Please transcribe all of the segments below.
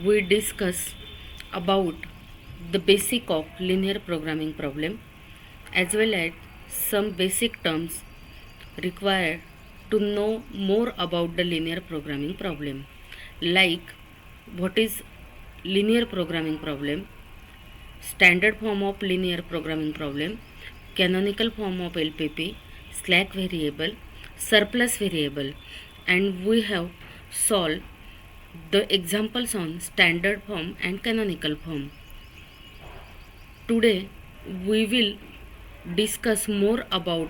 we discuss about the basic of linear programming problem as well as some basic terms required to know more about the linear programming problem, like what is linear programming problem, standard form of linear programming problem, canonical form of LPP, slack variable, surplus variable, and we have solved the examples on standard form and canonical form. Today we will discuss more about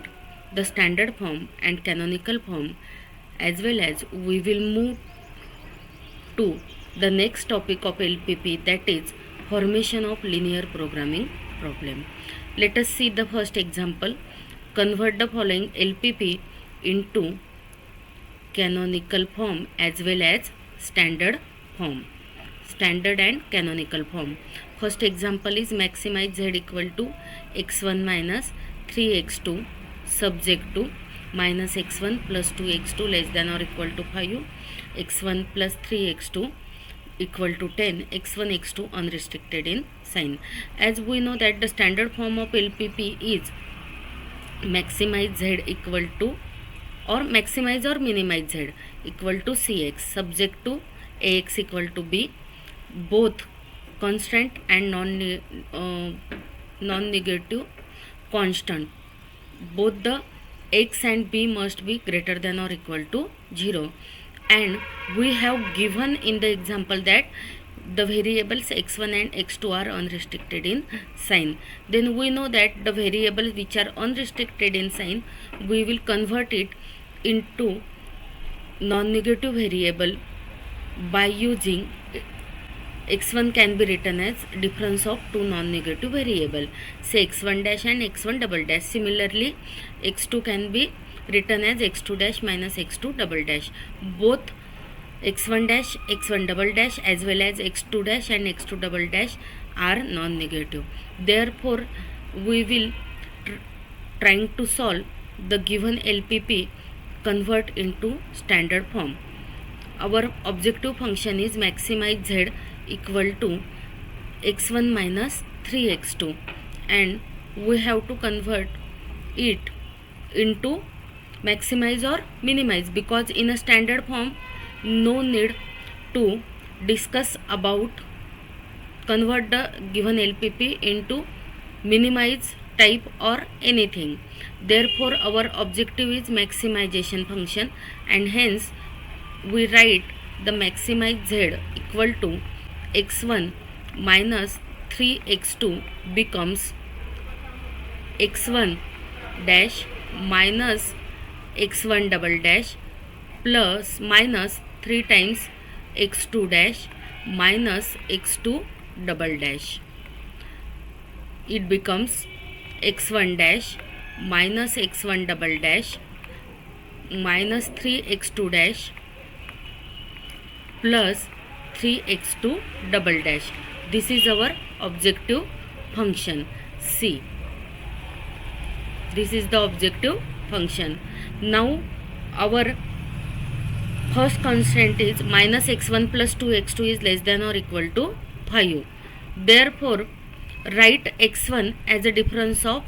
the standard form and canonical form, as well as we will move to the next topic of LPP, that is formation of linear programming problem. Let us see the first example. Convert the following LPP into canonical form as well as standard form, standard and canonical form. First example is maximize z equal to x1 minus 3x2 subject to minus x1 plus 2x2 less than or equal to 5, x1 plus 3x2 equal to 10, x1 x2 unrestricted in sign. As we know that the standard form of LPP is maximize z equal to or maximize or minimize z equal to cx subject to ax equal to b, both constant and non-negative constant. Both the x and b must be greater than or equal to 0, and we have given in the example that the variables x1 and x2 are unrestricted in sign. Then we know that the variables which are unrestricted in sign, we will convert it into non-negative variable by using x1 can be written as difference of two non-negative variable, say x1 dash and x1 double dash. Similarly, x2 can be written as x2 dash minus x2 double dash. Both x1 dash, x1 double dash as well as x2 dash and x2 double dash are non-negative. Therefore, we will trying to solve the given LPP convert into standard form. Our objective function is maximize z equal to x1 minus 3x2, and we have to convert it into maximize or minimize, because in a standard form no need to discuss about convert the given LPP into minimize type or anything. Therefore our objective is maximization function, and hence we write the maximize z equal to x1 minus 3x2 becomes x1 dash minus x1 double dash plus minus 3 times x2 dash minus x2 double dash. It becomes x1 dash minus x1 double dash minus 3x2 dash plus 3x2 double dash. This is our objective function C. This is the objective function. Now our first constant is minus x1 plus 2x2 is less than or equal to 5. Therefore, write x1 as a difference of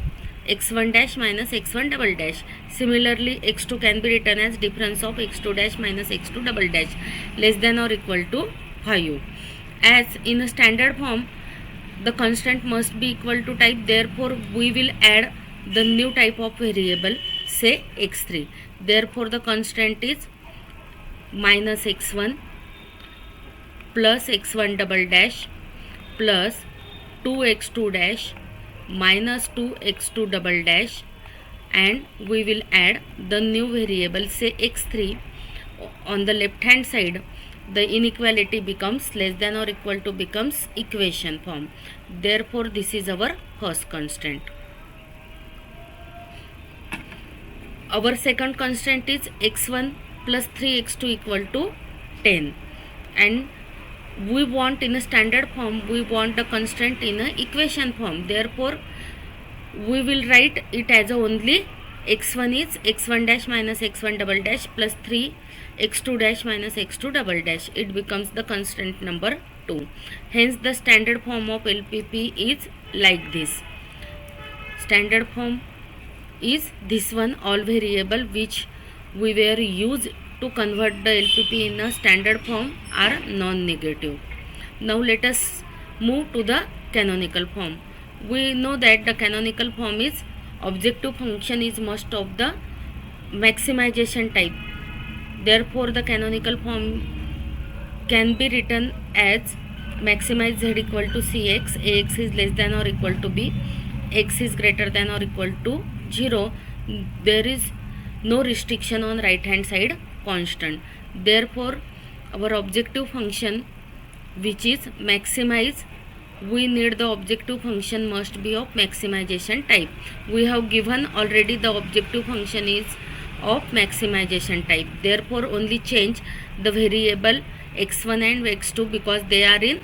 x1 dash minus x1 double dash. Similarly, x2 can be written as difference of x2 dash minus x2 double dash less than or equal to 5. As in a standard form, the constant must be equal to type, therefore we will add the new type of variable, say x3. Therefore the constant is minus x1 plus x1 double dash plus 2x2 dash minus 2x2 double dash, and we will add the new variable, say x3. On the left hand side, the inequality becomes less than or equal to becomes equation form. Therefore this is our first constant. Our second constant is x1 plus 3x2 equal to 10, and we want in a standard form, we want the constant in a equation form. Therefore we will write it as only x1 is x1 dash minus x1 double dash plus 3 x2 dash minus x2 double dash. It becomes the constant number 2. Hence the standard form of LPP is like this. Standard form is this one. All variable which we were used to convert the LPP in a standard form are non-negative. Now let us move to the canonical form. We know that the canonical form is objective function is most of the maximization type. Therefore the canonical form can be written as maximize z equal to cx, ax is less than or equal to b, x is greater than or equal to 0. There is no restriction on right hand side constant. Therefore our objective function which is maximize, we need the objective function must be of maximization type. We have given already the objective function is of maximization type. Therefore only change the variable x1 and x2 because they are in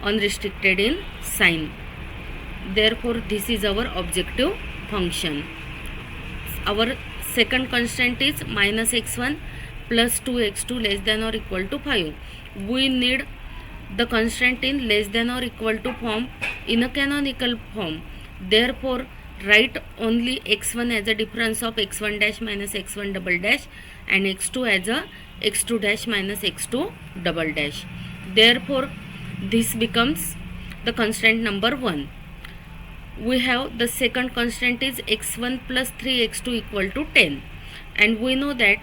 unrestricted in sign. Therefore this is our objective function. Our second constant is minus x1 plus 2x2 less than or equal to 5. We need the constant in less than or equal to form in a canonical form. Therefore write only x1 as a difference of x1 dash minus x1 double dash and x2 as a x2 dash minus x2 double dash. Therefore this becomes the constant number 1. We have the second constant is x1 plus 3x2 equal to 10, and we know that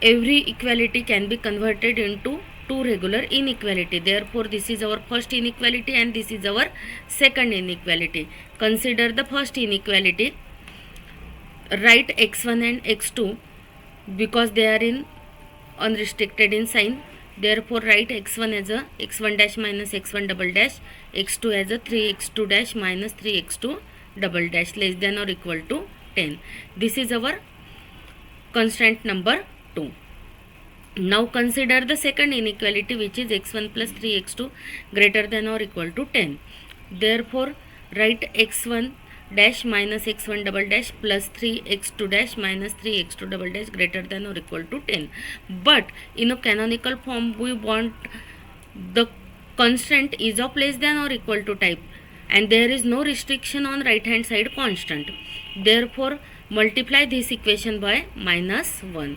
every equality can be converted into two regular inequality. Therefore this is our first inequality and this is our second inequality. Consider the first inequality. Write x1 and x2 because they are in unrestricted in sign. Therefore write x1 as a x1 dash minus x1 double dash, x2 as a 3x2 dash minus 3x2 double dash less than or equal to 10. This is our constant number 2. Now consider the second inequality which is x1 plus 3x2 greater than or equal to 10. Therefore write x1 dash minus x1 double dash plus 3x2 dash minus 3x2 double dash greater than or equal to 10. But in a canonical form we want the constant is of less than or equal to type and there is no restriction on right hand side constant. Therefore multiply this equation by minus 1.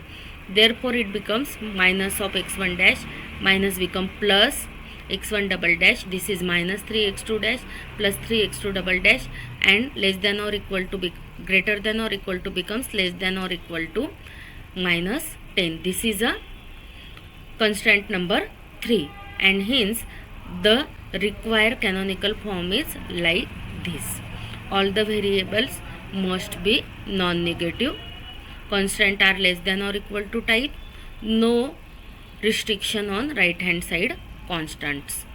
Therefore it becomes minus of x1 dash minus become plus x1 double dash, this is minus 3x2 dash plus 3x2 double dash and less than or equal to be greater than or equal to becomes less than or equal to minus 10. This is a constant number 3 and hence the required canonical form is like this. All the variables must be non-negative, constant are less than or equal to type, no restriction on right hand side constants.